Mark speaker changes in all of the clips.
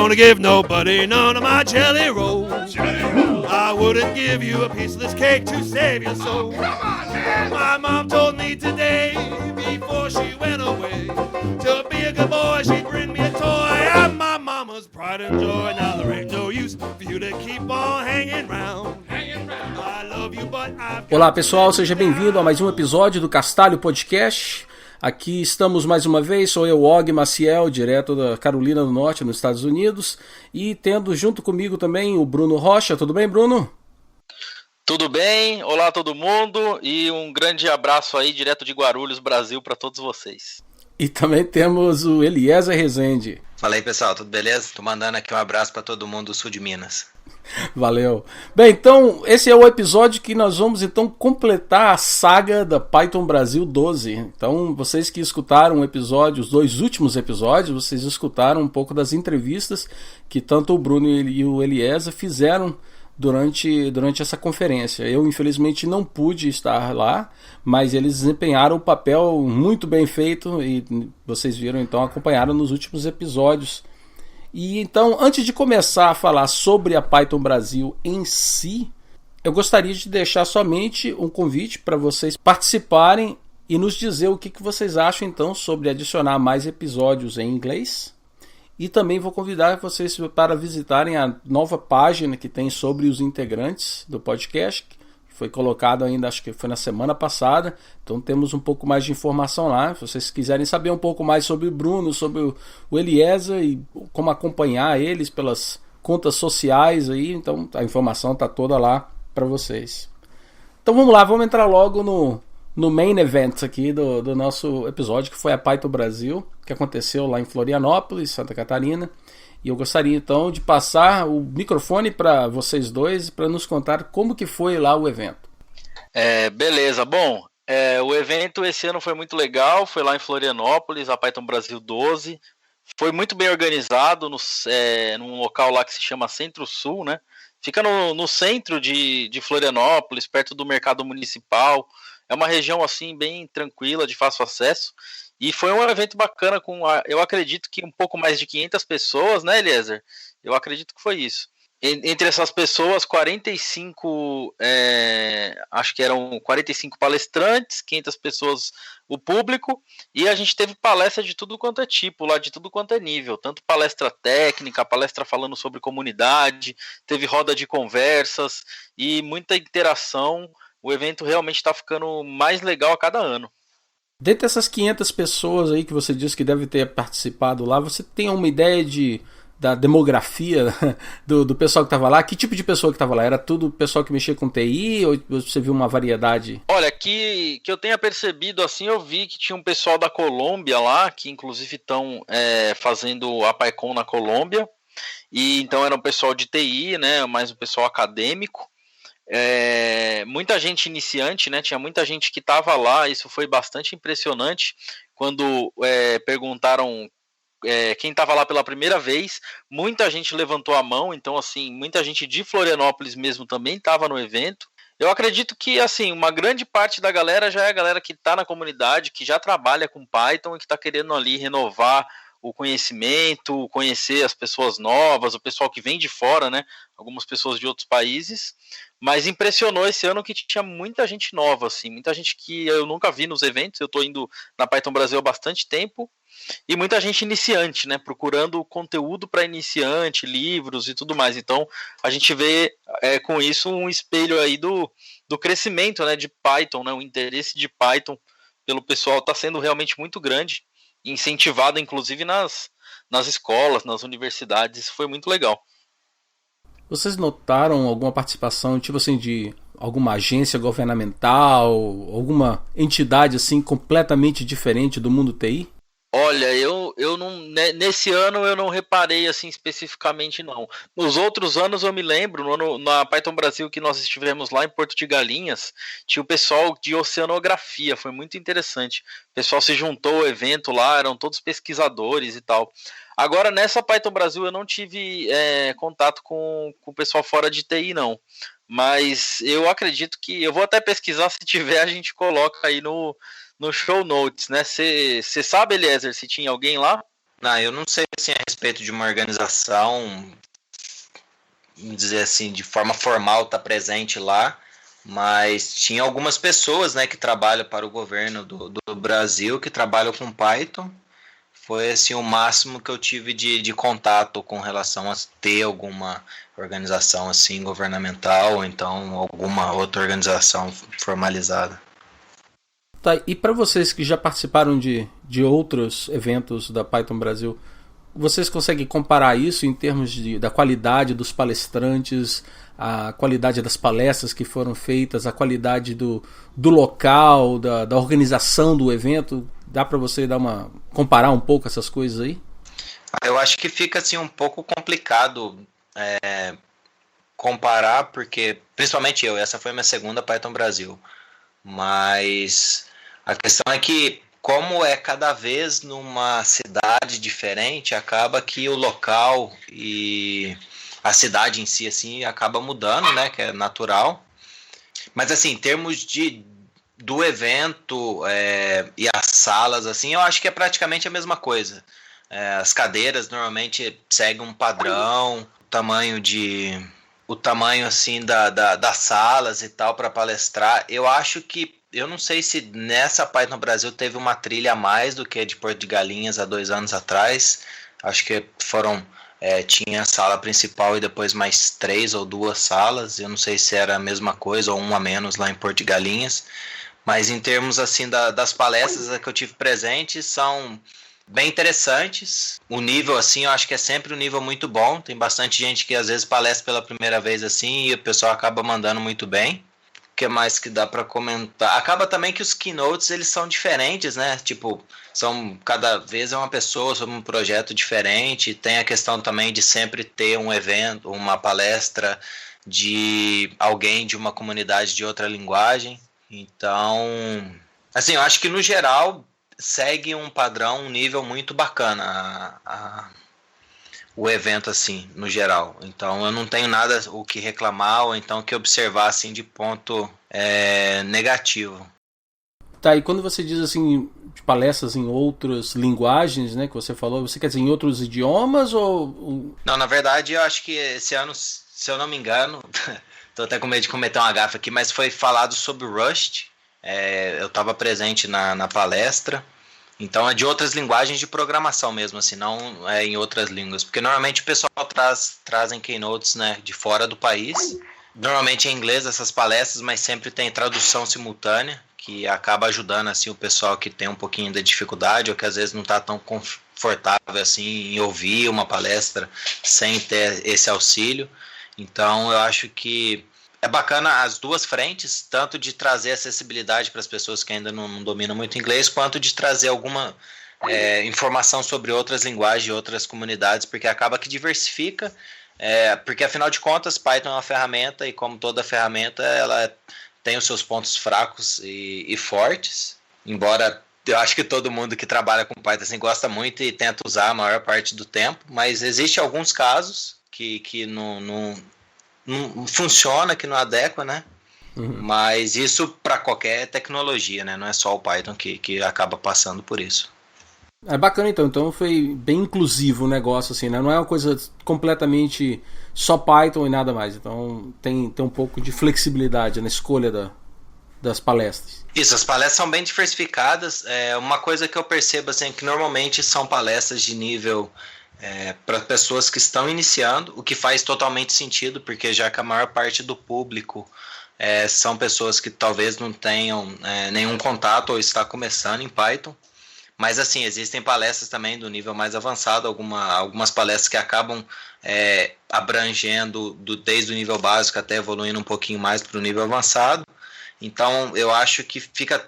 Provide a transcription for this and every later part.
Speaker 1: gonna give nobody none of my jelly rolls. I wouldn't give you a piece of this cake to save your soul. My mom told me today, before she went away, to be a good boy, she'd bring me a toy. I'm my mama's pride and joy. Now there ain't no use for you to keep on hanging round. I love you, but I've...
Speaker 2: Olá pessoal, seja bem-vindo a mais um episódio do Castalho Podcast. Aqui estamos mais uma vez, sou eu, Og Maciel, direto da Carolina do Norte, nos Estados Unidos, e tendo junto comigo também o Bruno Rocha. Tudo bem, Bruno?
Speaker 3: Tudo bem, olá todo mundo e um grande abraço aí direto de Guarulhos, Brasil, para todos vocês.
Speaker 2: E também temos o Eliezer Rezende.
Speaker 4: Fala aí pessoal, tudo beleza? Tô mandando aqui um abraço para todo mundo do sul de Minas.
Speaker 2: Valeu. Bem, então esse é o episódio que nós vamos então completar a saga da Python Brasil 12. Então vocês que escutaram o episódio, os dois últimos episódios, vocês escutaram um pouco das entrevistas que tanto o Bruno e o Eliezer fizeram durante essa conferência. Eu infelizmente não pude estar lá, mas eles desempenharam o papel muito bem feito e vocês viram, então acompanharam nos últimos episódios. E então, antes de começar a falar sobre a Python Brasil em si, eu gostaria de deixar somente um convite para vocês participarem e nos dizer o que vocês acham então sobre adicionar mais episódios em inglês. E também vou convidar vocês para visitarem a nova página que tem sobre os integrantes do podcast, que foi colocado ainda, acho que foi na semana passada. Então temos um pouco mais de informação lá. Se vocês quiserem saber um pouco mais sobre o Bruno, sobre o Eliezer e como acompanhar eles pelas contas sociais aí, então a informação está toda lá para vocês. Então vamos lá, vamos entrar logo no main event aqui do nosso episódio, que foi a Python Brasil, que aconteceu lá em Florianópolis, Santa Catarina. E eu gostaria então de passar o microfone para vocês dois para nos contar como que foi lá o evento.
Speaker 3: Beleza, bom, o evento esse ano foi muito legal, foi lá em Florianópolis, a Python Brasil 12. Foi muito bem organizado num local lá que se chama Centro-Sul, né? Fica no centro de Florianópolis, perto do mercado municipal. É uma região assim bem tranquila, de fácil acesso. E foi um evento bacana eu acredito que um pouco mais de 500 pessoas, né, Eliezer? Eu acredito que foi isso. Entre essas pessoas, 45, acho que eram 45 palestrantes, 500 pessoas o público, e a gente teve palestra de tudo quanto é tipo, lá de tudo quanto é nível, tanto palestra técnica, palestra falando sobre comunidade, teve roda de conversas e muita interação. O evento realmente está ficando mais legal a cada ano.
Speaker 2: Dentre essas 500 pessoas aí que você disse que deve ter participado lá, você tem uma ideia da demografia do pessoal que estava lá? Que tipo de pessoa que estava lá? Era tudo pessoal que mexia com TI ou você viu uma variedade?
Speaker 3: Olha, que eu tenha percebido assim, eu vi que tinha um pessoal da Colômbia lá, que inclusive estão fazendo a PyCon na Colômbia, e então era um pessoal de TI, né, mais um pessoal acadêmico. Muita gente iniciante, né? Tinha muita gente que estava lá. Isso foi bastante impressionante quando perguntaram quem estava lá pela primeira vez. Muita gente levantou a mão, então assim, muita gente de Florianópolis mesmo também estava no evento. Eu acredito que assim, uma grande parte da galera já é a galera que está na comunidade, que já trabalha com Python e que está querendo ali renovar o conhecimento, conhecer as pessoas novas, o pessoal que vem de fora, né? Algumas pessoas de outros países. Mas impressionou esse ano que tinha muita gente nova, assim, muita gente que eu nunca vi nos eventos. Eu estou indo na Python Brasil há bastante tempo, e muita gente iniciante, né, procurando conteúdo para iniciante, livros e tudo mais. Então a gente vê com isso um espelho aí do crescimento, né, de Python, né, o interesse de Python pelo pessoal está sendo realmente muito grande, incentivado inclusive nas escolas, nas universidades. Isso foi muito legal.
Speaker 2: Vocês notaram alguma participação, tipo assim, de alguma agência governamental, alguma entidade assim completamente diferente do mundo TI?
Speaker 3: Olha, eu não, nesse ano eu não reparei assim especificamente não. Nos outros anos eu me lembro, na Python Brasil que nós estivemos lá em Porto de Galinhas, tinha o pessoal de oceanografia, foi muito interessante. O pessoal se juntou ao evento lá, eram todos pesquisadores e tal. Agora, nessa Python Brasil eu não tive contato com o pessoal fora de TI não, mas eu acredito que, eu vou até pesquisar, se tiver a gente coloca aí no show notes, né? Você sabe, Eliezer, se tinha alguém lá?
Speaker 4: Não, eu não sei assim, a respeito de uma organização, vamos dizer assim, de forma formal estar presente lá, mas tinha algumas pessoas, né, que trabalham para o governo do Brasil, que trabalham com Python. Foi assim o máximo que eu tive de contato com relação a ter alguma organização assim governamental ou então alguma outra organização formalizada.
Speaker 2: Tá, e para vocês que já participaram de outros eventos da Python Brasil, vocês conseguem comparar isso em termos da qualidade dos palestrantes, a qualidade das palestras que foram feitas, a qualidade do local, da organização do evento? Dá para você comparar um pouco essas coisas aí?
Speaker 4: Eu acho que fica assim um pouco complicado comparar, porque principalmente essa foi minha segunda Python Brasil, mas a questão é que como é cada vez numa cidade diferente, acaba que o local e a cidade em si assim acaba mudando, né, que é natural. Mas assim, em termos do evento e as salas, assim, eu acho que é praticamente a mesma coisa. As cadeiras normalmente seguem um padrão, o tamanho assim das salas e tal para palestrar. Eu acho que, eu não sei se nessa Python Brasil teve uma trilha a mais do que a de Porto de Galinhas há 2 anos atrás. Acho que tinha a sala principal e depois mais 3 ou 2 salas. Eu não sei se era a mesma coisa ou uma a menos lá em Porto de Galinhas. Mas em termos assim das palestras que eu tive presente, são bem interessantes. O nível assim, eu acho que é sempre um nível muito bom. Tem bastante gente que às vezes palestra pela primeira vez assim e o pessoal acaba mandando muito bem. O que mais que dá para comentar? Acaba também que os keynotes eles são diferentes, né? Tipo, cada vez é uma pessoa sobre um projeto diferente. Tem a questão também de sempre ter um evento, uma palestra de alguém de uma comunidade de outra linguagem. Então, assim, eu acho que no geral segue um padrão, um nível muito bacana o evento, assim, no geral. Então, eu não tenho nada o que reclamar ou então o que observar, assim, de ponto negativo.
Speaker 2: Tá, e quando você diz, assim, de palestras em outras linguagens, né, que você falou, você quer dizer em outros idiomas ou...
Speaker 4: Não, na verdade, eu acho que esse ano, se eu não me engano... Tô até com medo de cometer uma gafe aqui, mas foi falado sobre Rust. Eu estava presente na palestra. Então é de outras linguagens de programação mesmo, assim, não é em outras línguas. Porque normalmente o pessoal trazem keynotes, né, de fora do país. Normalmente é em inglês essas palestras, mas sempre tem tradução simultânea, que acaba ajudando assim, o pessoal que tem um pouquinho de dificuldade ou que às vezes não está tão confortável assim, em ouvir uma palestra sem ter esse auxílio. Então eu acho que é bacana as duas frentes, tanto de trazer acessibilidade para as pessoas que ainda não dominam muito inglês, quanto de trazer alguma informação sobre outras linguagens e outras comunidades, porque acaba que diversifica, porque afinal de contas Python é uma ferramenta e como toda ferramenta ela tem os seus pontos fracos e fortes, embora eu acho que todo mundo que trabalha com Python assim, gosta muito e tenta usar a maior parte do tempo, mas existe alguns casos que não funciona, que não adequa, né? Uhum. Mas isso para qualquer tecnologia, né? Não é só o Python que acaba passando por isso.
Speaker 2: É bacana então foi bem inclusivo o negócio, assim, né? Não é uma coisa completamente só Python e nada mais. Então tem um pouco de flexibilidade na escolha das palestras.
Speaker 4: Isso, as palestras são bem diversificadas. Uma coisa que eu percebo assim, é que normalmente são palestras de nível para pessoas que estão iniciando, o que faz totalmente sentido, porque já que a maior parte do público são pessoas que talvez não tenham nenhum contato ou está começando em Python. Mas assim, existem palestras também do nível mais avançado, algumas palestras que acabam abrangendo desde o nível básico até evoluindo um pouquinho mais para o nível avançado. Então eu acho que fica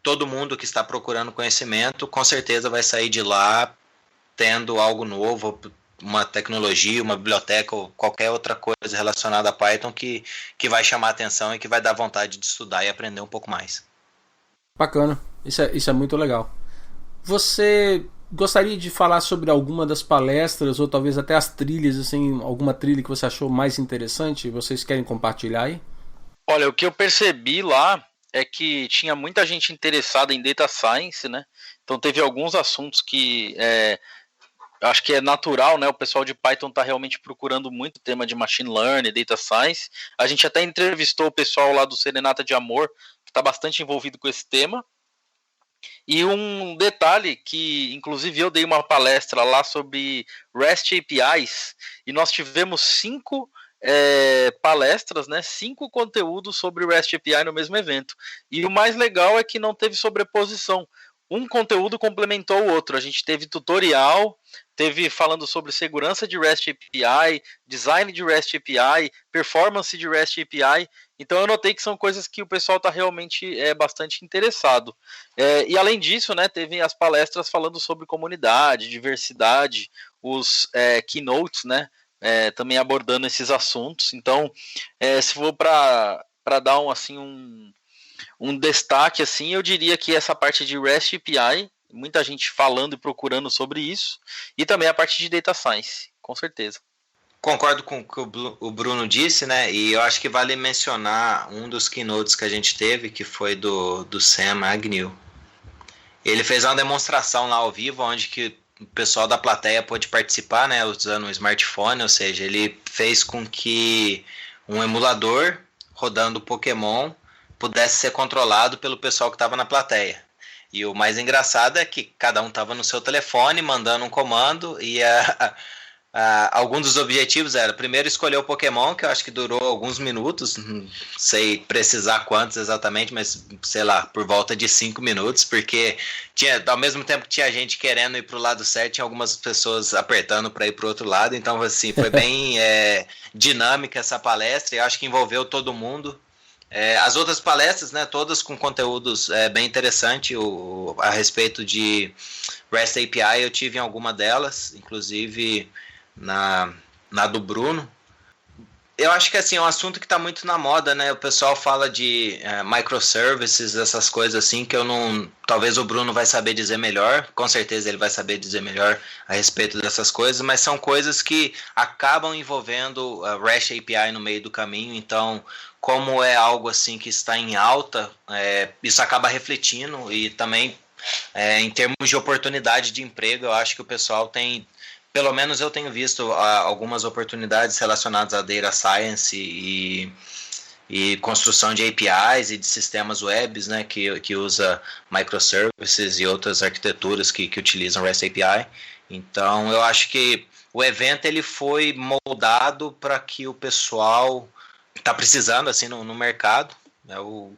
Speaker 4: todo mundo que está procurando conhecimento, com certeza vai sair de lá tendo algo novo, uma tecnologia, uma biblioteca ou qualquer outra coisa relacionada a Python que vai chamar a atenção e que vai dar vontade de estudar e aprender um pouco mais.
Speaker 2: Bacana, isso é muito legal. Você gostaria de falar sobre alguma das palestras ou talvez até as trilhas, assim, alguma trilha que você achou mais interessante? Vocês querem compartilhar aí?
Speaker 3: Olha, o que eu percebi lá é que tinha muita gente interessada em Data Science, né? Então teve alguns assuntos que Eu acho que é natural, né? O pessoal de Python está realmente procurando muito o tema de Machine Learning, Data Science. A gente até entrevistou o pessoal lá do Serenata de Amor, que está bastante envolvido com esse tema. E um detalhe que, inclusive, eu dei uma palestra lá sobre REST APIs, e nós tivemos 5 palestras, né, 5 conteúdos sobre REST API no mesmo evento. E o mais legal é que não teve sobreposição. Um conteúdo complementou o outro. A gente teve tutorial, teve falando sobre segurança de REST API, design de REST API, performance de REST API. Então eu notei que são coisas que o pessoal está realmente bastante interessado. E além disso, né, teve as palestras falando sobre comunidade, diversidade, os keynotes, né, também abordando esses assuntos. Então, se for para dar um destaque, assim, eu diria que essa parte de REST API, muita gente falando e procurando sobre isso, e também a parte de Data Science, com certeza.
Speaker 4: Concordo com o que o Bruno disse, né? E eu acho que vale mencionar um dos keynotes que a gente teve, que foi do Sam Agnew. Ele fez uma demonstração lá ao vivo, onde que o pessoal da plateia pôde participar, né? Usando um smartphone, ou seja, ele fez com que um emulador rodando Pokémon pudesse ser controlado pelo pessoal que estava na plateia. E o mais engraçado é que cada um estava no seu telefone, mandando um comando, e algum dos objetivos era, primeiro, escolher o Pokémon, que eu acho que durou alguns minutos, não sei precisar quantos exatamente, mas sei lá, por volta de 5 minutos, porque ao mesmo tempo que tinha gente querendo ir para o lado certo, tinha algumas pessoas apertando para ir para o outro lado, então assim, foi bem dinâmica essa palestra, e eu acho que envolveu todo mundo. As outras palestras, né, todas com conteúdos bem interessantes a respeito de REST API, eu tive em alguma delas, inclusive na do Bruno. Eu acho que assim, é um assunto que está muito na moda, né? O pessoal fala de microservices, essas coisas assim, que eu não... Talvez o Bruno vai saber dizer melhor, com certeza ele vai saber dizer melhor a respeito dessas coisas, mas são coisas que acabam envolvendo a REST API no meio do caminho, então, como é algo assim que está em alta, isso acaba refletindo, e também em termos de oportunidade de emprego, eu acho que o pessoal tem... Pelo menos eu tenho visto algumas oportunidades relacionadas a Data Science e construção de APIs e de sistemas webs, né, que usa microservices e outras arquiteturas que utilizam REST API. Então, eu acho que o evento ele foi moldado para que o pessoal está precisando assim, no mercado. É o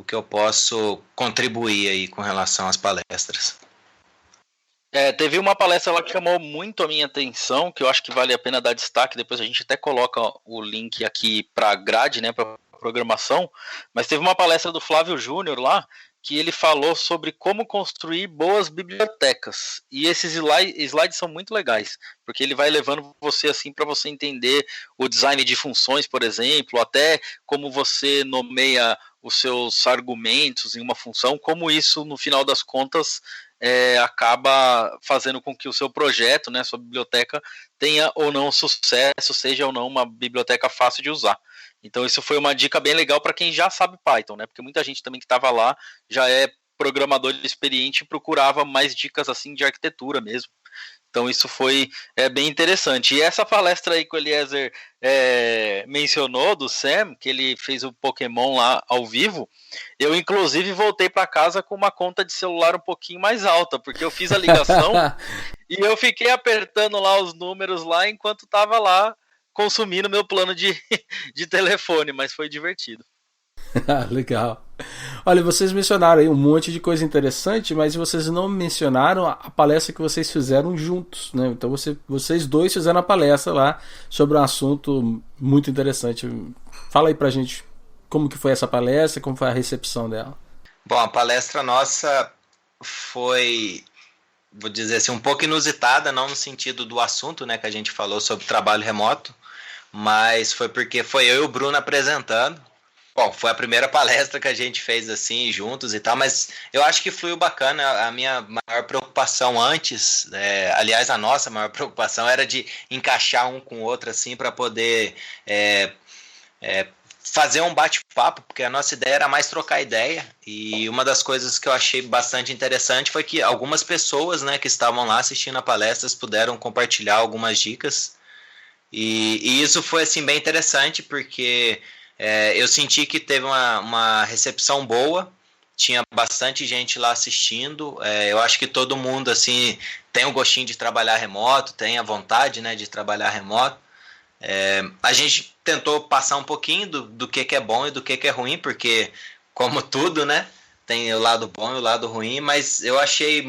Speaker 4: que eu posso contribuir aí com relação às palestras.
Speaker 3: Teve uma palestra lá que chamou muito a minha atenção, que eu acho que vale a pena dar destaque, depois a gente até coloca o link aqui para a grade, né, para programação, mas teve uma palestra do Flávio Júnior lá, que ele falou sobre como construir boas bibliotecas, e esses slides são muito legais, porque ele vai levando você assim para você entender o design de funções, por exemplo, até como você nomeia os seus argumentos em uma função, como isso, no final das contas, acaba fazendo com que o seu projeto, né, sua biblioteca, tenha ou não sucesso, seja ou não uma biblioteca fácil de usar. Então isso foi uma dica bem legal para quem já sabe Python, né, porque muita gente também que estava lá já é programador experiente e procurava mais dicas assim de arquitetura mesmo. Então isso foi bem interessante. E essa palestra aí que o Eliezer mencionou, do Sam, que ele fez o Pokémon lá ao vivo, eu inclusive voltei para casa com uma conta de celular um pouquinho mais alta, porque eu fiz a ligação e eu fiquei apertando lá os números lá enquanto estava lá consumindo meu plano de telefone, mas foi divertido.
Speaker 2: Legal. Olha, vocês mencionaram aí um monte de coisa interessante, mas vocês não mencionaram a palestra que vocês fizeram juntos, né? Então vocês dois fizeram a palestra lá sobre um assunto muito interessante. Fala aí pra gente como que foi essa palestra, como foi a recepção dela.
Speaker 4: Bom, a palestra nossa foi, vou dizer assim, um pouco inusitada, não no sentido do assunto, né, que a gente falou sobre trabalho remoto, mas foi porque foi eu e o Bruno apresentando. Bom, foi a primeira palestra que a gente fez assim, juntos e tal, mas eu acho que fluiu bacana. A minha maior preocupação antes, aliás, a nossa maior preocupação era de encaixar um com o outro assim, para poder fazer um bate-papo, porque a nossa ideia era mais trocar ideia, e uma das coisas que eu achei bastante interessante foi que algumas pessoas, né, que estavam lá assistindo a palestras puderam compartilhar algumas dicas, e isso foi assim, bem interessante, porque eu senti que teve uma recepção boa, tinha bastante gente lá assistindo, eu acho que todo mundo assim, tem o gostinho de trabalhar remoto, tem a vontade, né, de trabalhar remoto. A gente tentou passar um pouquinho do que é bom e do que é ruim, porque, como tudo, né, tem o lado bom e o lado ruim, mas eu achei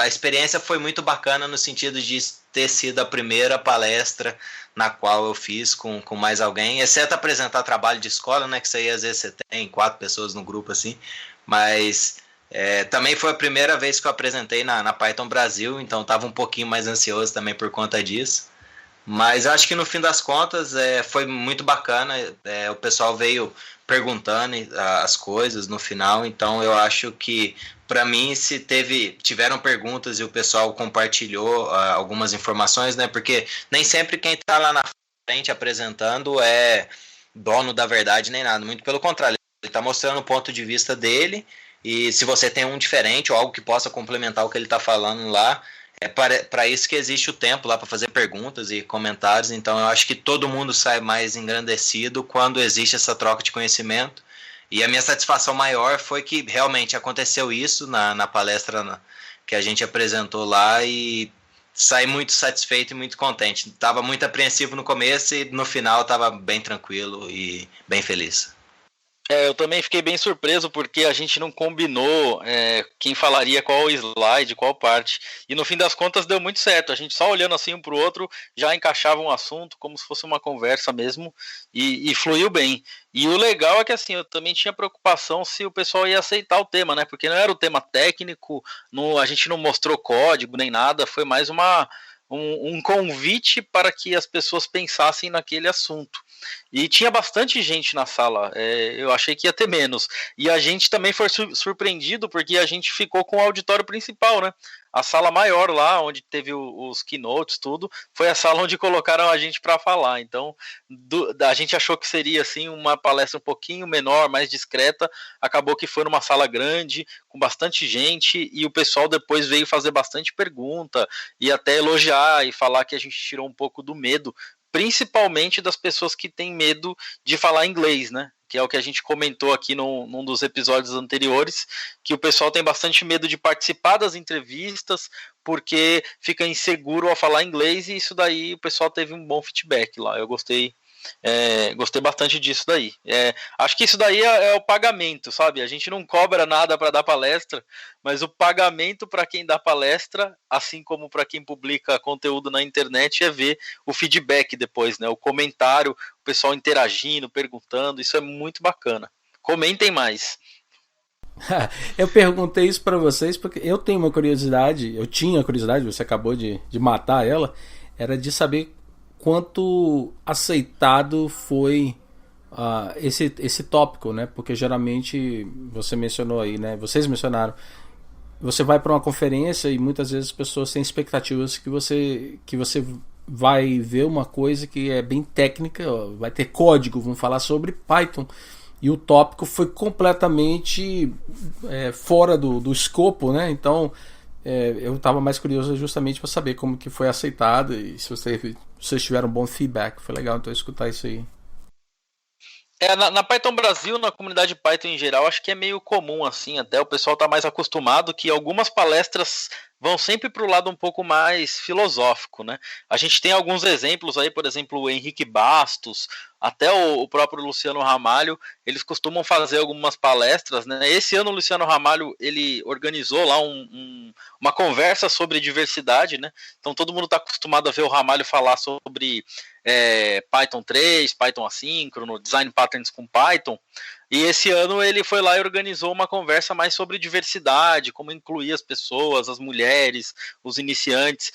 Speaker 4: a experiência foi muito bacana no sentido de ter sido a primeira palestra na qual eu fiz com mais alguém, exceto apresentar trabalho de escola, né, que isso aí às vezes você tem 4 pessoas no grupo assim, mas também foi a primeira vez que eu apresentei na Python Brasil, então estava um pouquinho mais ansioso também por conta disso. Mas eu acho que no fim das contas foi muito bacana, o pessoal veio perguntando as coisas no final, então eu acho que para mim se tiveram perguntas e o pessoal compartilhou algumas informações, né? Porque nem sempre quem está lá na frente apresentando é dono da verdade nem nada, muito pelo contrário, ele está mostrando o ponto de vista dele, e se você tem um diferente ou algo que possa complementar o que ele está falando lá, para isso que existe o tempo lá para fazer perguntas e comentários, então eu acho que todo mundo sai mais engrandecido quando existe essa troca de conhecimento, e a minha satisfação maior foi que realmente aconteceu isso na palestra que a gente apresentou lá, e saí muito satisfeito e muito contente. Estava muito apreensivo no começo e no final estava bem tranquilo e bem feliz.
Speaker 3: Eu também fiquei bem surpreso porque a gente não combinou quem falaria qual slide, qual parte. E no fim das contas deu muito certo. A gente só olhando assim um para o outro já encaixava um assunto como se fosse uma conversa mesmo e fluiu bem. E o legal é que assim, eu também tinha preocupação se o pessoal ia aceitar o tema, né? Porque não era o tema técnico, a gente não mostrou código nem nada, foi mais um convite para que as pessoas pensassem naquele assunto. E tinha bastante gente na sala, eu achei que ia ter menos. E a gente também foi surpreendido porque a gente ficou com o auditório principal, né? A sala maior lá, onde teve os keynotes, tudo, foi a sala onde colocaram a gente para falar. Então, a gente achou que seria assim uma palestra um pouquinho menor, mais discreta. Acabou que foi numa sala grande, com bastante gente, e o pessoal depois veio fazer bastante pergunta e até elogiar e falar que a gente tirou um pouco do medo, principalmente das pessoas que têm medo de falar inglês, né? Que é o que a gente comentou aqui num dos episódios anteriores, que o pessoal tem bastante medo de participar das entrevistas porque fica inseguro ao falar inglês, e isso daí o pessoal teve um bom feedback lá. Eu gostei bastante disso daí. Acho que isso daí é o pagamento, sabe? A gente não cobra nada para dar palestra, mas o pagamento para quem dá palestra, assim como para quem publica conteúdo na internet, é ver o feedback depois, né? O comentário, o pessoal interagindo, perguntando, isso é muito bacana. Comentem mais.
Speaker 2: Eu perguntei isso para vocês porque eu tenho uma curiosidade, você acabou de matar ela, era de saber quanto aceitado foi esse tópico, né? Porque geralmente você mencionou aí, né? Vocês mencionaram, você vai para uma conferência e muitas vezes as pessoas têm expectativas que você vai ver uma coisa que é bem técnica, vai ter código, vamos falar sobre Python, e o tópico foi completamente fora do escopo, né? Então eu estava mais curioso justamente para saber como que foi aceitado e se vocês tiveram um bom feedback. Foi legal então escutar isso aí.
Speaker 3: Na Python Brasil, na comunidade Python em geral, acho que é meio comum assim, até o pessoal está mais acostumado que algumas palestras vão sempre para o lado um pouco mais filosófico, né? A gente tem alguns exemplos aí, por exemplo, o Henrique Bastos, até o próprio Luciano Ramalho, eles costumam fazer algumas palestras, né? Esse ano o Luciano Ramalho, ele organizou lá uma conversa sobre diversidade, né? Então todo mundo está acostumado a ver o Ramalho falar sobre Python 3, Python assíncrono, design patterns com Python. E esse ano ele foi lá e organizou uma conversa mais sobre diversidade, como incluir as pessoas, as mulheres, os iniciantes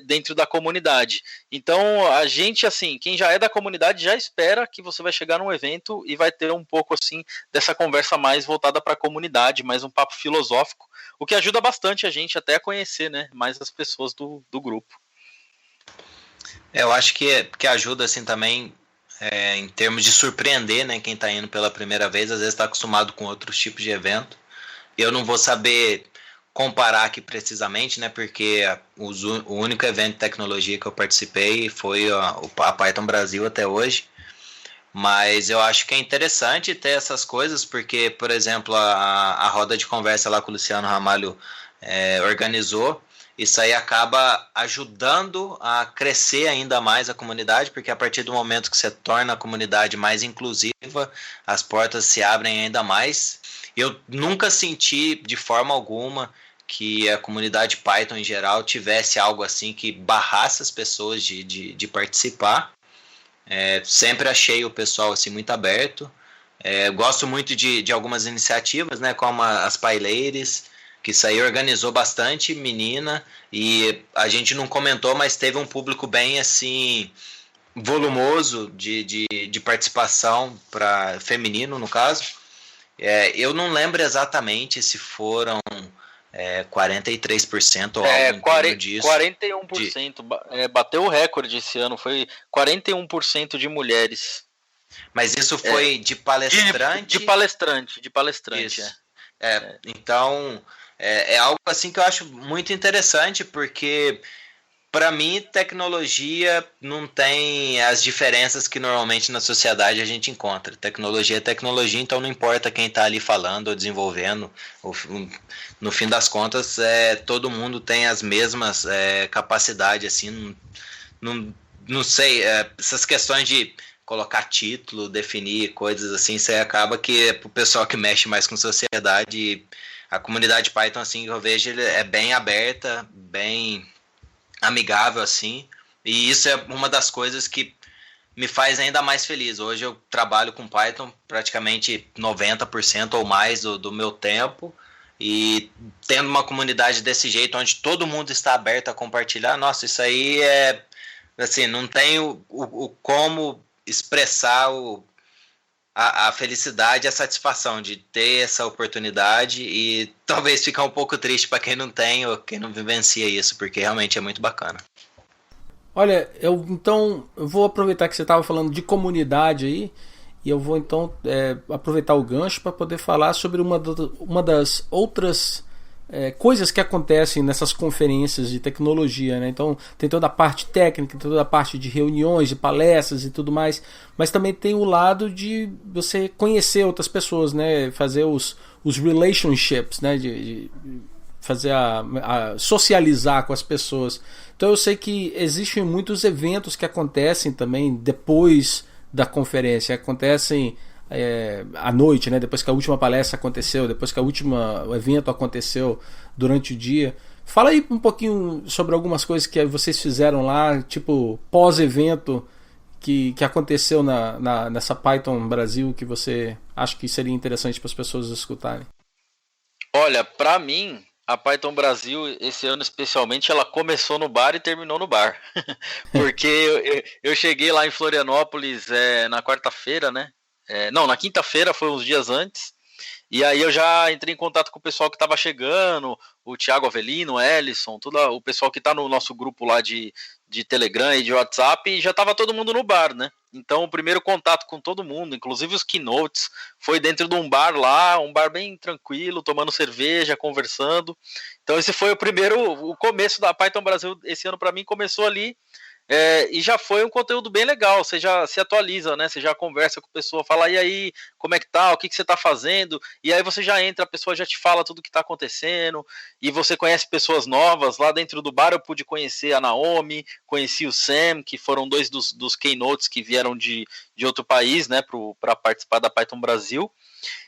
Speaker 3: dentro da comunidade. Então a gente, assim, quem já é da comunidade já espera que você vai chegar num evento e vai ter um pouco assim dessa conversa mais voltada para a comunidade, mais um papo filosófico, o que ajuda bastante a gente até a conhecer, né, mais as pessoas do grupo.
Speaker 4: Eu acho que ajuda assim também. em termos de surpreender, né, quem está indo pela primeira vez, às vezes está acostumado com outros tipos de evento. Eu não vou saber comparar aqui precisamente, né, porque o único evento de tecnologia que eu participei foi a Python Brasil até hoje. Mas eu acho que é interessante ter essas coisas, porque, por exemplo, a roda de conversa lá que o Luciano Ramalho organizou, isso aí acaba ajudando a crescer ainda mais a comunidade, porque a partir do momento que você torna a comunidade mais inclusiva, as portas se abrem ainda mais. Eu nunca senti de forma alguma que a comunidade Python em geral tivesse algo assim que barrasse as pessoas de participar. Sempre achei o pessoal assim, muito aberto. Gosto muito de algumas iniciativas, né, como as PyLadies, que isso aí organizou bastante menina, e a gente não comentou, mas teve um público bem assim volumoso de participação para feminino, no caso. Eu não lembro exatamente se foram 43% ou algo em torno disso.
Speaker 3: 41%. Bateu o recorde esse ano, foi 41% de mulheres.
Speaker 4: Mas isso foi de palestrante?
Speaker 3: De palestrante.
Speaker 4: Isso. Então, é algo assim que eu acho muito interessante, porque para mim tecnologia não tem as diferenças que normalmente na sociedade a gente encontra. Tecnologia é tecnologia, então não importa quem está ali falando ou desenvolvendo. No fim das contas, todo mundo tem as mesmas capacidades, assim. Não sei, essas questões de colocar título, definir coisas assim, isso aí acaba que é pro pessoal que mexe mais com sociedade. A comunidade Python, assim, eu vejo, ele é bem aberta, bem amigável, assim, e isso é uma das coisas que me faz ainda mais feliz. Hoje eu trabalho com Python praticamente 90% ou mais do meu tempo, e tendo uma comunidade desse jeito, onde todo mundo está aberto a compartilhar, nossa, isso aí assim, não tem o como expressar a felicidade e a satisfação de ter essa oportunidade, e talvez ficar um pouco triste para quem não tem ou quem não vivencia isso, porque realmente é muito bacana.
Speaker 2: Olha, eu vou aproveitar que você estava falando de comunidade aí, e eu vou então aproveitar o gancho para poder falar sobre uma das outras coisas que acontecem nessas conferências de tecnologia, né? Então tem toda a parte técnica, toda a parte de reuniões, de palestras e tudo mais, mas também tem o lado de você conhecer outras pessoas, né? Fazer os relationships, né? De fazer socializar com as pessoas. Então eu sei que existem muitos eventos que acontecem também depois da conferência, acontecem à noite, né? Depois que a última palestra aconteceu, depois que o evento aconteceu durante o dia. Fala aí um pouquinho sobre algumas coisas que vocês fizeram lá, tipo pós-evento que aconteceu nessa Python Brasil, que você acha que seria interessante para as pessoas escutarem.
Speaker 3: Olha, para mim, a Python Brasil, esse ano especialmente, ela começou no bar e terminou no bar. Porque eu cheguei lá em Florianópolis na quarta-feira, né? Não, na quinta-feira, foi uns dias antes. E aí eu já entrei em contato com o pessoal que estava chegando, o Thiago Avelino, o Ellison, o pessoal que está no nosso grupo lá de Telegram e de WhatsApp, e já estava todo mundo no bar, né? Então o primeiro contato com todo mundo, inclusive os keynotes, foi dentro de um bar lá, um bar bem tranquilo, tomando cerveja, conversando. Então esse foi o começo da Python Brasil esse ano para mim, começou ali. E já foi um conteúdo bem legal, você já se atualiza, né? Você já conversa com a pessoa, fala, e aí, como é que tá, o que você tá fazendo? E aí você já entra, a pessoa já te fala tudo o que tá acontecendo, e você conhece pessoas novas. Lá dentro do bar eu pude conhecer a Naomi, conheci o Sam, que foram dois dos keynotes que vieram de outro país, né, para participar da Python Brasil.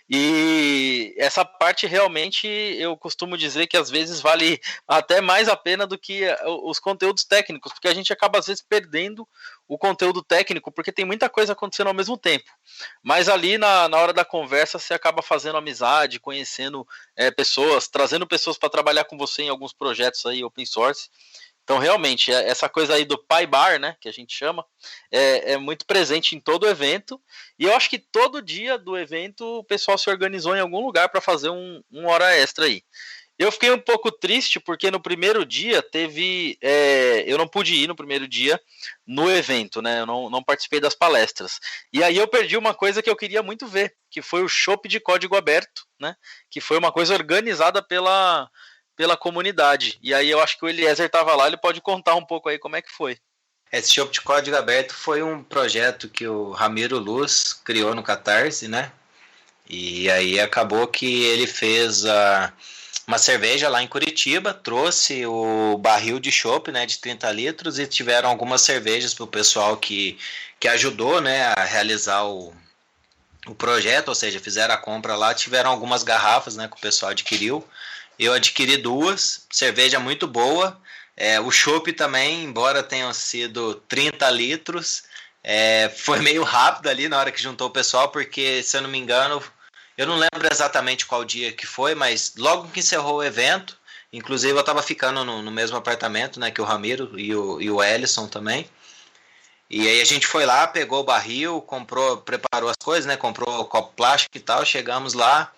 Speaker 3: E essa parte realmente eu costumo dizer que às vezes vale até mais a pena do que os conteúdos técnicos, porque a gente acaba às vezes perdendo o conteúdo técnico, porque tem muita coisa acontecendo ao mesmo tempo. Mas ali na hora da conversa você acaba fazendo amizade, conhecendo pessoas, trazendo pessoas para trabalhar com você em alguns projetos aí open source. Então, realmente, essa coisa aí do PyBar, né, que a gente chama, é muito presente em todo o evento. E eu acho que todo dia do evento o pessoal se organizou em algum lugar para fazer uma hora extra aí. Eu fiquei um pouco triste porque no primeiro dia teve. Eu não pude ir no primeiro dia no evento, né? Eu não participei das palestras. E aí eu perdi uma coisa que eu queria muito ver, que foi o chopp de código aberto, né? Que foi uma coisa organizada pela comunidade. E aí eu acho que o Eliezer estava lá, ele pode contar um pouco aí como é que foi.
Speaker 4: Esse chopp de código aberto foi um projeto que o Ramiro Luz criou no Catarse, né? E aí acabou que ele fez uma cerveja lá em Curitiba, trouxe o barril de chopp, né, de 30 litros, e tiveram algumas cervejas para o pessoal que ajudou, né, a realizar o projeto, ou seja, fizeram a compra lá, tiveram algumas garrafas, né, que o pessoal adquiriu. Eu adquiri 2, cerveja muito boa. O chopp também, embora tenham sido 30 litros, foi meio rápido ali na hora que juntou o pessoal, porque, se eu não me engano, eu não lembro exatamente qual dia que foi, mas logo que encerrou o evento, inclusive eu estava ficando no mesmo apartamento, né, que o Ramiro e o Ellison também. E aí a gente foi lá, pegou o barril, preparou as coisas, né, comprou o copo plástico e tal, chegamos lá.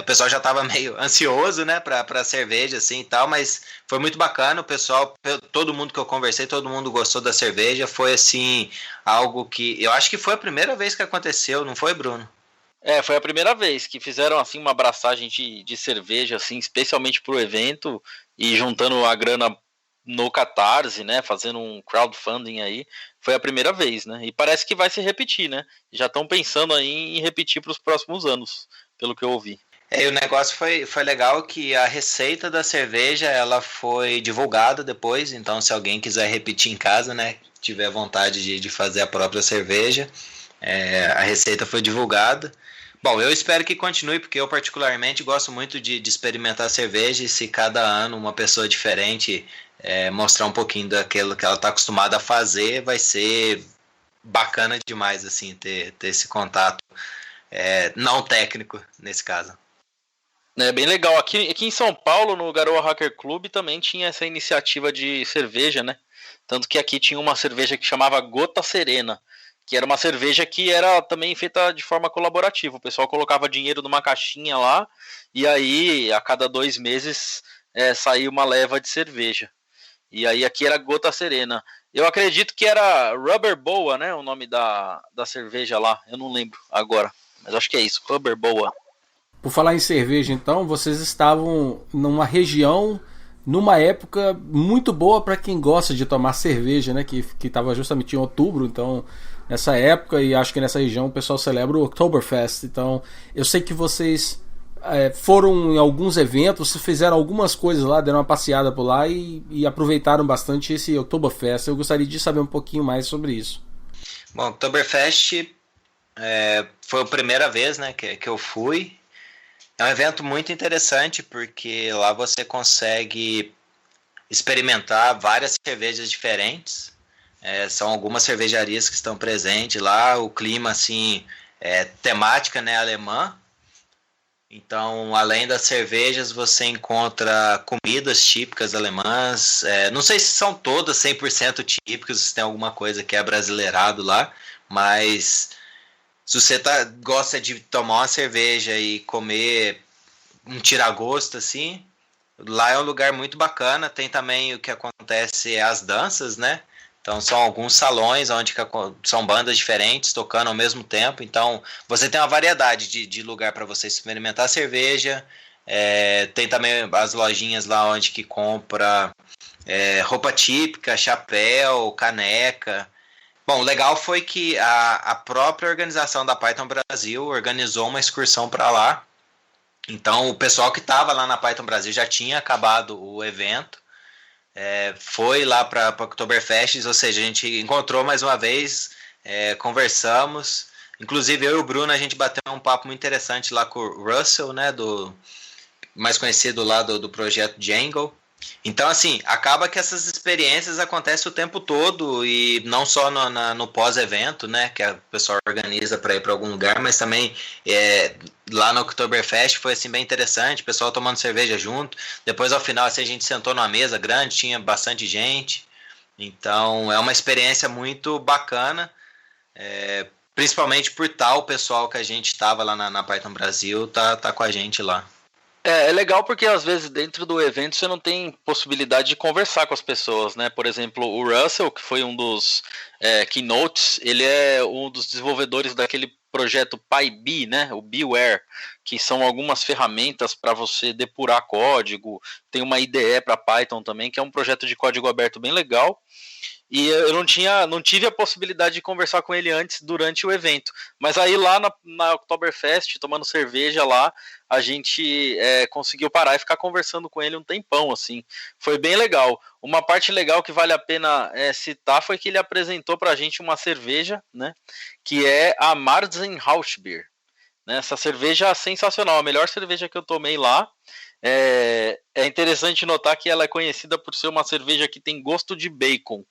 Speaker 4: O pessoal já estava meio ansioso, né, para cerveja assim e tal, mas foi muito bacana. O pessoal, todo mundo que eu conversei, todo mundo gostou da cerveja. Foi assim, algo que eu acho que foi a primeira vez que aconteceu, não foi, Bruno?
Speaker 3: Foi a primeira vez que fizeram assim uma abraçagem de cerveja, assim, especialmente para o evento, e juntando a grana no Catarse, né, fazendo um crowdfunding aí. Foi a primeira vez, né, e parece que vai se repetir, né, já estão pensando aí em repetir para os próximos anos, pelo que eu ouvi.
Speaker 4: E o negócio foi legal, que a receita da cerveja ela foi divulgada depois, então se alguém quiser repetir em casa, né, tiver vontade de fazer a própria cerveja, a receita foi divulgada. Bom, eu espero que continue, porque eu particularmente gosto muito de experimentar cerveja, e se cada ano uma pessoa diferente mostrar um pouquinho daquilo que ela está acostumada a fazer, vai ser bacana demais assim, ter esse contato não técnico nesse caso.
Speaker 3: É bem legal. Aqui em São Paulo, no Garoa Hacker Club, também tinha essa iniciativa de cerveja, né? Tanto que aqui tinha uma cerveja que chamava Gota Serena, que era uma cerveja que era também feita de forma colaborativa. O pessoal colocava dinheiro numa caixinha lá, e aí a cada 2 meses saía uma leva de cerveja. E aí aqui era Gota Serena. Eu acredito que era Rubber Boa, né? O nome da cerveja lá. Eu não lembro agora, mas acho que é isso, Rubber Boa.
Speaker 2: Por falar em cerveja, então, vocês estavam numa região, numa época muito boa para quem gosta de tomar cerveja, né? Que estava justamente em outubro, então nessa época, e acho que nessa região o pessoal celebra o Oktoberfest. Então eu sei que vocês foram em alguns eventos, fizeram algumas coisas lá, deram uma passeada por lá e aproveitaram bastante esse Oktoberfest. Eu gostaria de saber um pouquinho mais sobre isso.
Speaker 4: Bom, o Oktoberfest foi a primeira vez, né, que eu fui. É um evento muito interessante, porque lá você consegue experimentar várias cervejas diferentes. São algumas cervejarias que estão presentes lá. O clima, assim, temática, né, alemã. Então, além das cervejas, você encontra comidas típicas alemãs. Não sei se são todas 100% típicas, se tem alguma coisa que é brasileirado lá, mas se você gosta de tomar uma cerveja e comer um tiragosto, assim, lá é um lugar muito bacana. Tem também o que acontece, as danças, né? Então são alguns salões onde são bandas diferentes tocando ao mesmo tempo. Então você tem uma variedade de lugar para você experimentar cerveja. Tem também as lojinhas lá onde que compra roupa típica, chapéu, caneca. Bom, o legal foi que a própria organização da Python Brasil organizou uma excursão para lá. Então o pessoal que estava lá na Python Brasil já tinha acabado o evento. Foi lá para o Oktoberfest, ou seja, a gente encontrou mais uma vez, conversamos. Inclusive eu e o Bruno, a gente bateu um papo muito interessante lá com o Russell, né, mais conhecido lá do projeto Django. Então, assim, acaba que essas experiências acontecem o tempo todo, e não só no pós-evento, né, que a pessoa organiza para ir para algum lugar, mas também lá no Oktoberfest foi assim, bem interessante, o pessoal tomando cerveja junto. Depois, ao final, assim, a gente sentou numa mesa grande, tinha bastante gente. Então, é uma experiência muito bacana, principalmente por tal pessoal que a gente estava lá na Python Brasil, tá com a gente lá.
Speaker 3: É legal porque às vezes dentro do evento você não tem possibilidade de conversar com as pessoas, né? Por exemplo, o Russell, que foi um dos keynotes, ele é um dos desenvolvedores daquele projeto PyBee, né? O Beware, que são algumas ferramentas para você depurar código. Tem uma IDE para Python também, que é um projeto de código aberto bem legal. E eu não tive a possibilidade de conversar com ele antes, durante o evento. Mas aí lá na Oktoberfest, tomando cerveja lá, a gente conseguiu parar e ficar conversando com ele um tempão, assim. Foi bem legal. Uma parte legal que vale a pena citar foi que ele apresentou pra gente uma cerveja, né? Que é a Marzen Hausbier. Né, essa cerveja é sensacional, a melhor cerveja que eu tomei lá. É interessante notar que ela é conhecida por ser uma cerveja que tem gosto de bacon,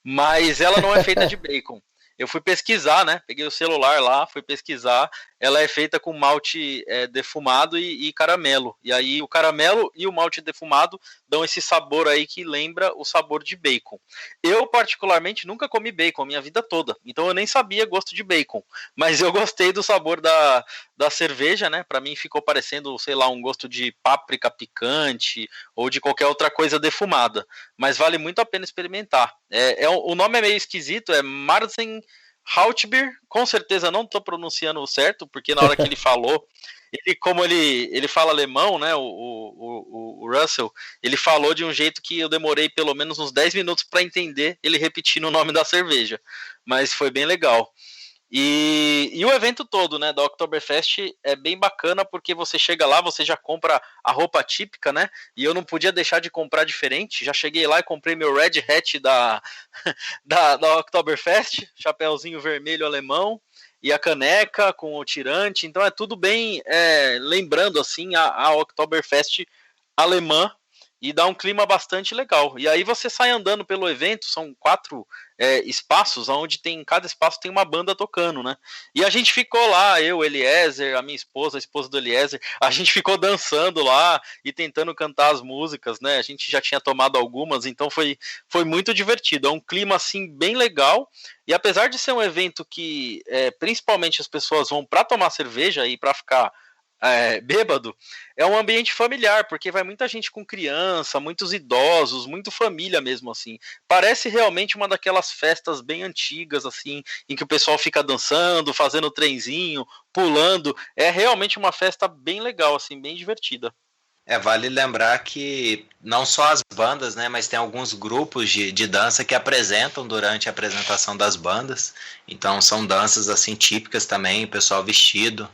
Speaker 3: mas ela não é feita de bacon. Eu fui pesquisar, né? Peguei o celular lá, fui pesquisar. Ela é feita com malte defumado e caramelo. E aí o caramelo e o malte defumado dão esse sabor aí que lembra o sabor de bacon. Eu, particularmente, nunca comi bacon a minha vida toda. Então eu nem sabia gosto de bacon. Mas eu gostei do sabor da cerveja, né? Para mim ficou parecendo, sei lá, um gosto de páprica picante ou de qualquer outra coisa defumada. Mas vale muito a pena experimentar. O nome é meio esquisito, é Marzen Hausbier, com certeza não estou pronunciando certo, porque na hora que ele falou, como ele fala alemão, né, o Russell, ele falou de um jeito que eu demorei pelo menos uns 10 minutos para entender ele repetindo o nome da cerveja, mas foi bem legal. E o evento todo, né, da Oktoberfest é bem bacana porque você chega lá, você já compra a roupa típica, né, e eu não podia deixar de comprar diferente, já cheguei lá e comprei meu Red Hat da Oktoberfest, chapéuzinho vermelho alemão, e a caneca com o tirante, então é tudo bem lembrando, assim, a Oktoberfest alemã, e dá um clima bastante legal. E aí você sai andando pelo evento, são 4 espaços, onde cada espaço tem uma banda tocando, né? E a gente ficou lá, eu, Eliezer, a minha esposa, a esposa do Eliezer, a gente ficou dançando lá e tentando cantar as músicas, né? A gente já tinha tomado algumas, então foi muito divertido. É um clima, assim, bem legal. E apesar de ser um evento que principalmente as pessoas vão para tomar cerveja e para ficar bêbado, é um ambiente familiar, porque vai muita gente com criança, muitos idosos, muito família mesmo, assim. Parece realmente uma daquelas festas bem antigas, assim, em que o pessoal fica dançando, fazendo trenzinho, pulando. É realmente uma festa bem legal, assim, bem divertida.
Speaker 4: Vale lembrar que não só as bandas, né, mas tem alguns grupos de dança que apresentam durante a apresentação das bandas. Então são danças assim típicas também, o pessoal vestido.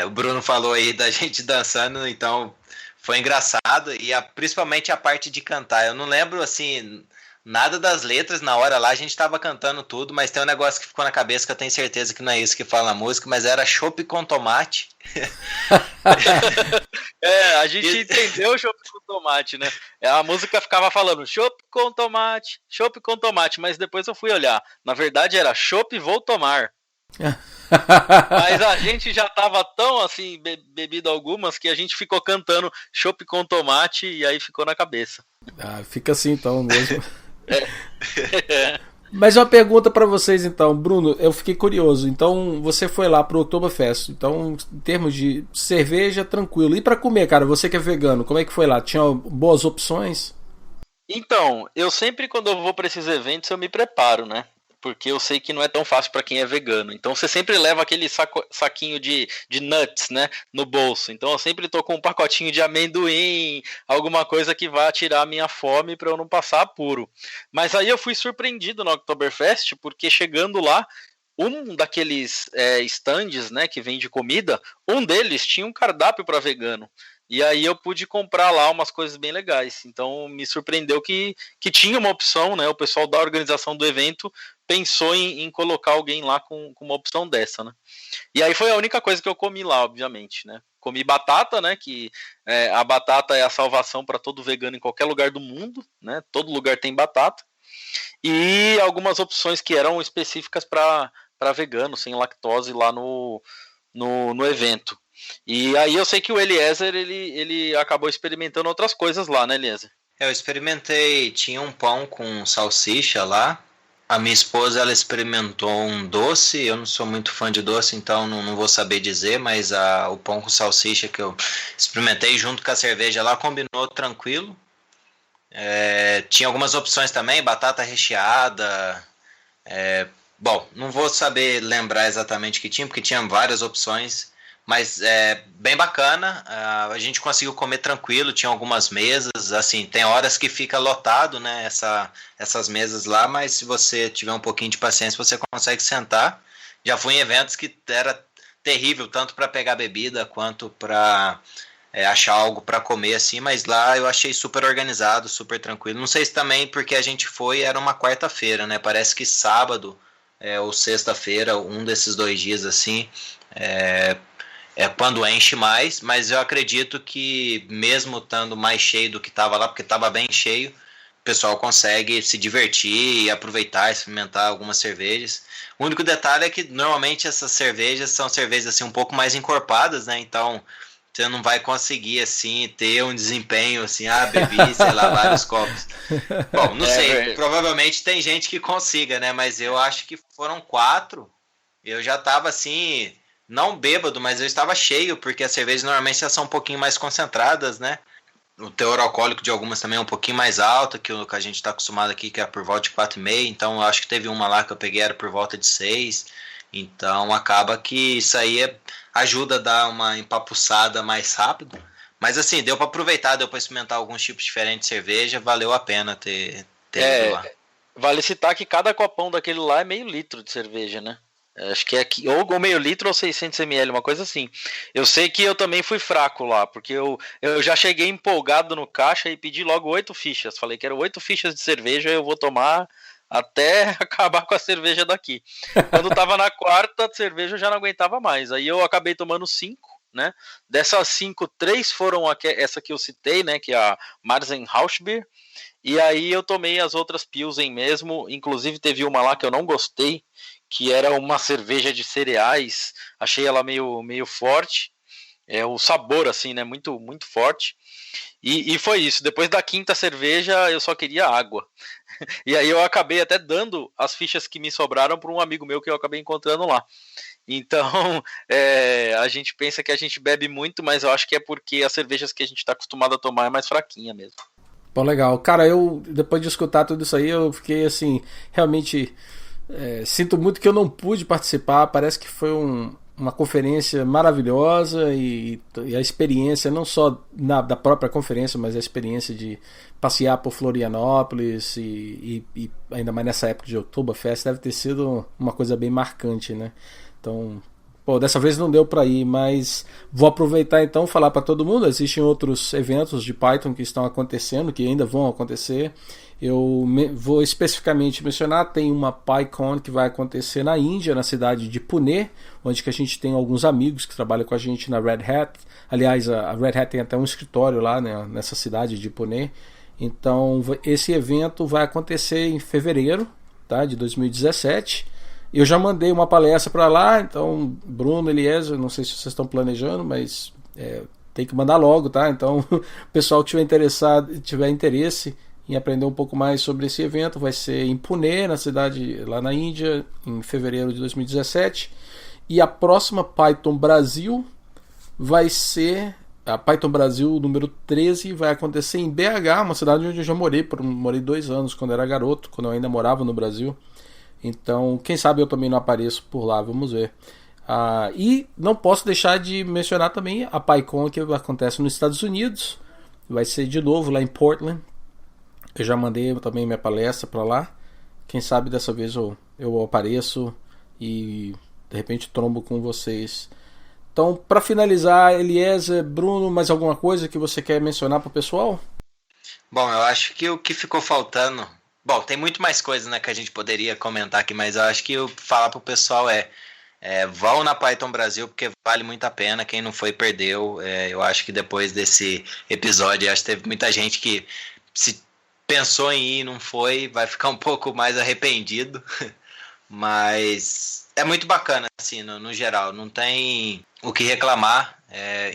Speaker 4: O Bruno falou aí da gente dançando, então foi engraçado, e principalmente a parte de cantar. Eu não lembro assim nada das letras na hora lá, a gente tava cantando tudo, mas tem um negócio que ficou na cabeça que eu tenho certeza que não é isso que fala na música, mas era chopp com tomate.
Speaker 3: A gente entendeu chopp com tomate, né? A música ficava falando chopp com tomate, mas depois eu fui olhar. Na verdade era chopp vou tomar. Mas a gente já tava tão assim, bebido algumas, que a gente ficou cantando chopp com tomate e aí ficou na cabeça.
Speaker 2: Fica assim então mesmo. Mas uma pergunta pra vocês então, Bruno, eu fiquei curioso. Então você foi lá pro Oktoberfest, então em termos de cerveja, tranquilo. E pra comer, cara, você que é vegano, como é que foi lá? Tinha boas opções?
Speaker 3: Então, eu sempre quando eu vou pra esses eventos eu me preparo, né? Porque eu sei que não é tão fácil para quem é vegano. Então você sempre leva aquele saquinho de nuts, né, no bolso. Então eu sempre tô com um pacotinho de amendoim, alguma coisa que vá tirar a minha fome para eu não passar apuro. Mas aí eu fui surpreendido no Oktoberfest, porque chegando lá, um daqueles stands, né, que vende comida, um deles tinha um cardápio para vegano. E aí eu pude comprar lá umas coisas bem legais. Então me surpreendeu que tinha uma opção, né? O pessoal da organização do evento pensou em colocar alguém lá com uma opção dessa, né? E aí foi a única coisa que eu comi lá, obviamente, né? Comi batata, né? Que a batata é a salvação para todo vegano em qualquer lugar do mundo, né? Todo lugar tem batata. E algumas opções que eram específicas para vegano, sem lactose lá no evento. E aí eu sei que o Eliezer, ele acabou experimentando outras coisas lá, né, Eliezer?
Speaker 4: Eu experimentei, tinha um pão com salsicha lá, A minha esposa, ela experimentou um doce, eu não sou muito fã de doce, então não vou saber dizer, mas o pão com salsicha que eu experimentei junto com a cerveja lá combinou tranquilo. Tinha algumas opções também, batata recheada. Bom, não vou saber lembrar exatamente o que tinha, porque tinha várias opções, mas bem bacana. A gente conseguiu comer tranquilo, tinha algumas mesas, assim, tem horas que fica lotado, né, essas mesas lá, mas se você tiver um pouquinho de paciência, você consegue sentar. Já fui em eventos que era terrível, tanto para pegar bebida quanto para achar algo para comer, assim, mas lá eu achei super organizado, super tranquilo. Não sei se também porque a gente foi, era uma quarta-feira, né, parece que sábado ou sexta-feira, um desses 2 dias, assim, quando enche mais, mas eu acredito que mesmo estando mais cheio do que estava lá, porque estava bem cheio, o pessoal consegue se divertir e aproveitar, experimentar algumas cervejas. O único detalhe é que normalmente essas cervejas são cervejas assim um pouco mais encorpadas, né? Então você não vai conseguir assim ter um desempenho assim, bebi, sei lá, vários copos. Bom, não sei, provavelmente tem gente que consiga, né? Mas eu acho que foram 4. Eu já estava assim, não bêbado, mas eu estava cheio, porque as cervejas normalmente já são um pouquinho mais concentradas, né? O teor alcoólico de algumas também é um pouquinho mais alto que o que a gente está acostumado aqui, que é por volta de 4,5. Então eu acho que teve uma lá que eu peguei, era por volta de 6. Então acaba que isso aí ajuda a dar uma empapuçada mais rápido. Mas assim, deu para aproveitar, deu para experimentar alguns tipos diferentes de cerveja, valeu a pena ter ido lá.
Speaker 3: Vale citar que cada copão daquele lá é meio litro de cerveja, né? Acho que é ou meio litro ou 600 ml, uma coisa assim. Eu sei que eu também fui fraco lá, porque eu já cheguei empolgado no caixa e pedi logo 8 fichas. Falei que eram 8 fichas de cerveja, eu vou tomar até acabar com a cerveja daqui. Quando tava na quarta cerveja eu já não aguentava mais. Aí eu acabei tomando 5, né? Dessas 5, 3 foram essa que eu citei, né? Que é a Marzen Hausbier. E aí eu tomei as outras Pilsen mesmo. Inclusive teve uma lá que eu não gostei, que era uma cerveja de cereais. Achei ela meio forte. O sabor, assim, né? Muito, muito forte. E foi isso. Depois da quinta cerveja, eu só queria água. E aí eu acabei até dando as fichas que me sobraram para um amigo meu que eu acabei encontrando lá. Então, a gente pensa que a gente bebe muito, mas eu acho que é porque as cervejas que a gente está acostumado a tomar é mais fraquinha mesmo.
Speaker 2: Pô, legal. Cara, eu, depois de escutar tudo isso aí, eu fiquei, assim, realmente... sinto muito que eu não pude participar. Parece que foi uma conferência maravilhosa e a experiência não só da própria conferência, mas a experiência de passear por Florianópolis e ainda mais nessa época de Oktoberfest deve ter sido uma coisa bem marcante, né? Então, dessa vez não deu para ir, mas vou aproveitar então e falar para todo mundo. Existem outros eventos de Python que estão acontecendo, que ainda vão acontecer. Eu vou especificamente mencionar, tem uma PyCon que vai acontecer na Índia, na cidade de Pune, onde que a gente tem alguns amigos que trabalham com a gente na Red Hat. Aliás, a Red Hat tem até um escritório lá, né, nessa cidade de Pune. Então esse evento vai acontecer em fevereiro, tá, de 2017. Eu já mandei uma palestra para lá, então Bruno, Eliezer, não sei se vocês estão planejando, mas tem que mandar logo, tá? Então o pessoal que tiver interesse em aprender um pouco mais sobre esse evento, vai ser em Pune, na cidade lá na Índia, em fevereiro de 2017. E a próxima Python Brasil vai ser a Python Brasil número 13, vai acontecer em BH, uma cidade onde eu já morei 2 anos quando era garoto, quando eu ainda morava no Brasil. Então, quem sabe eu também não apareço por lá, vamos ver. E não posso deixar de mencionar também a PyCon que acontece nos Estados Unidos. Vai ser de novo lá em Portland. Eu já mandei também minha palestra para lá. Quem sabe dessa vez eu apareço e de repente trombo com vocês. Então, para finalizar, Eliezer, Bruno, mais alguma coisa que você quer mencionar para o pessoal?
Speaker 4: Bom, eu acho que o que ficou faltando... Bom, tem muito mais coisas, né, que a gente poderia comentar aqui, mas eu acho que eu falar para o pessoal vão na Python Brasil, porque vale muito a pena. Quem não foi, perdeu. Eu acho que depois desse episódio, acho que teve muita gente que se pensou em ir e não foi, vai ficar um pouco mais arrependido. Mas é muito bacana, assim, no geral. Não tem o que reclamar.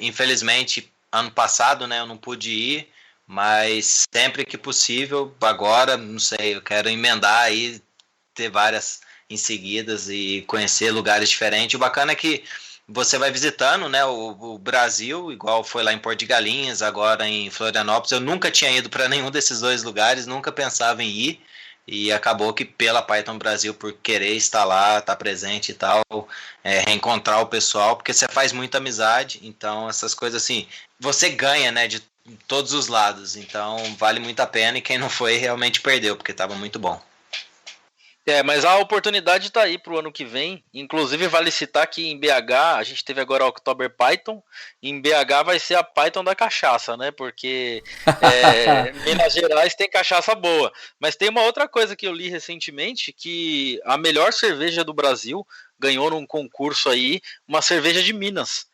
Speaker 4: Infelizmente, ano passado, né, eu não pude ir, mas sempre que possível, agora, não sei, eu quero emendar aí, ter várias em seguidas e conhecer lugares diferentes. O bacana é que você vai visitando, né, o Brasil, igual foi lá em Porto de Galinhas, agora em Florianópolis. Eu nunca tinha ido para nenhum desses dois lugares, nunca pensava em ir. E acabou que pela Python Brasil, por querer estar lá, estar presente e tal, reencontrar o pessoal, porque você faz muita amizade, então essas coisas assim, você ganha, né, de todos os lados, então vale muito a pena e quem não foi realmente perdeu, porque estava muito bom.
Speaker 3: Mas a oportunidade está aí para o ano que vem. Inclusive, vale citar que em BH, a gente teve agora a October Python. Em BH vai ser a Python da cachaça, né? Porque Minas Gerais tem cachaça boa. Mas tem uma outra coisa que eu li recentemente, que a melhor cerveja do Brasil ganhou num concurso aí, uma cerveja de Minas.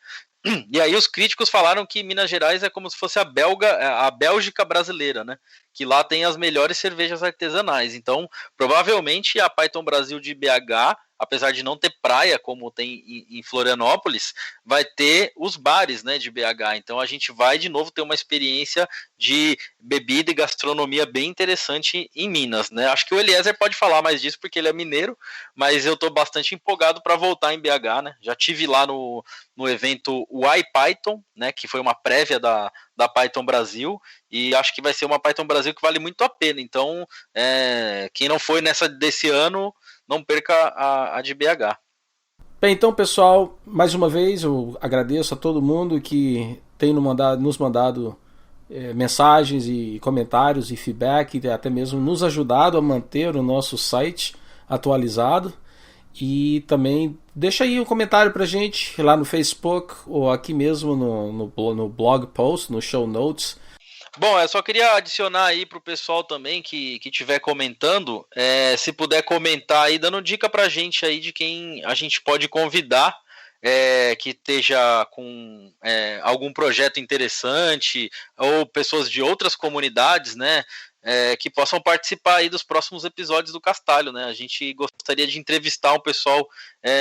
Speaker 3: E aí os críticos falaram que Minas Gerais é como se fosse a Bélgica brasileira, né? Que lá tem as melhores cervejas artesanais. Então, provavelmente a Python Brasil de BH, apesar de não ter praia como tem em Florianópolis, vai ter os bares, né, de BH. Então a gente vai de novo ter uma experiência de bebida e gastronomia bem interessante em Minas, né? Acho que o Eliezer pode falar mais disso porque ele é mineiro, mas eu estou bastante empolgado para voltar em BH, né? Já tive lá no evento iPython, né, que foi uma prévia da Python Brasil, e acho que vai ser uma Python Brasil que vale muito a pena. Então, quem não foi nessa desse ano, não perca a de BH.
Speaker 2: Bem, então, pessoal, mais uma vez eu agradeço a todo mundo que tem nos mandado mensagens e comentários e feedback, e até mesmo nos ajudado a manter o nosso site atualizado. E também deixa aí um comentário pra gente lá no Facebook ou aqui mesmo no blog post, no show notes.
Speaker 3: Bom, eu só queria adicionar aí pro pessoal também que estiver comentando, se puder comentar aí, dando dica pra gente aí de quem a gente pode convidar, que esteja com algum projeto interessante, ou pessoas de outras comunidades, né, que possam participar aí dos próximos episódios do Castalho, né? A gente gostaria de entrevistar um pessoal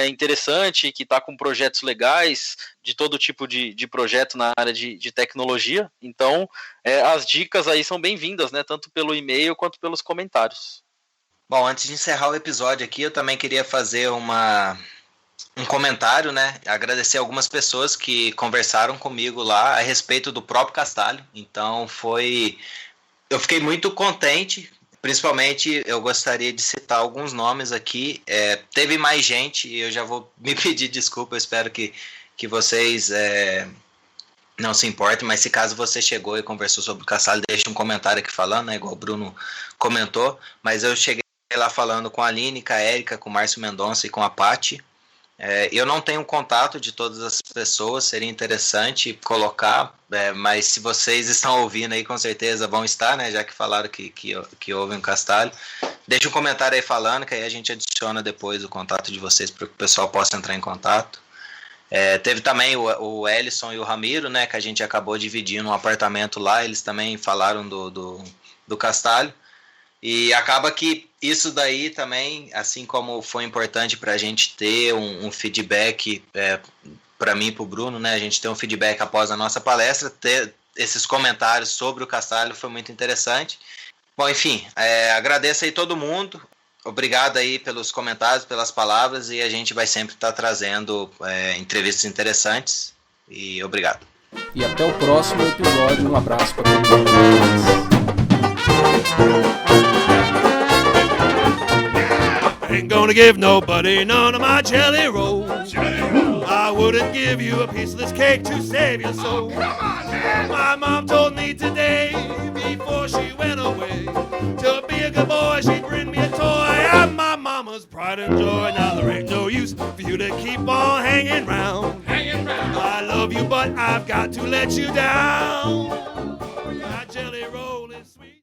Speaker 3: interessante, que está com projetos legais, de todo tipo de projeto na área de tecnologia. Então, as dicas aí são bem-vindas, né? Tanto pelo e-mail quanto pelos comentários.
Speaker 4: Bom, antes de encerrar o episódio aqui, eu também queria fazer um comentário, né? Agradecer algumas pessoas que conversaram comigo lá a respeito do próprio Castalho. Então, eu fiquei muito contente, principalmente eu gostaria de citar alguns nomes aqui. Teve mais gente, e eu já vou me pedir desculpa, eu espero que vocês não se importem, mas se caso você chegou e conversou sobre o Castalho, deixe um comentário aqui falando, né, igual o Bruno comentou, mas eu cheguei lá falando com a Aline, com a Érica, com o Márcio Mendonça e com a Paty. Eu não tenho contato de todas as pessoas, seria interessante colocar, mas se vocês estão ouvindo aí, com certeza vão estar, né, já que falaram que ouvem o Castalho. Deixa um comentário aí falando, que aí a gente adiciona depois o contato de vocês para que o pessoal possa entrar em contato. Teve também o Ellison e o Ramiro, né, que a gente acabou dividindo um apartamento lá, eles também falaram do Castalho. E acaba que isso daí também, assim como foi importante para a gente ter um feedback, para mim e para o Bruno, né, a gente ter um feedback após a nossa palestra, ter esses comentários sobre o Castalho foi muito interessante. Bom, enfim, agradeço aí todo mundo, obrigado aí pelos comentários, pelas palavras, e a gente vai sempre estar trazendo entrevistas interessantes, e obrigado.
Speaker 2: E até o próximo episódio, um abraço para todo mundo.
Speaker 1: Ain't gonna give nobody none of my jelly rolls. I wouldn't give you a piece of this cake to save your soul. My mom told me today, before she went away, to be a good boy, she'd bring me a toy. I'm my mama's pride and joy. Now there ain't no use for you to keep on hanging round. I love you, but I've got to let you down. My jelly roll is sweet.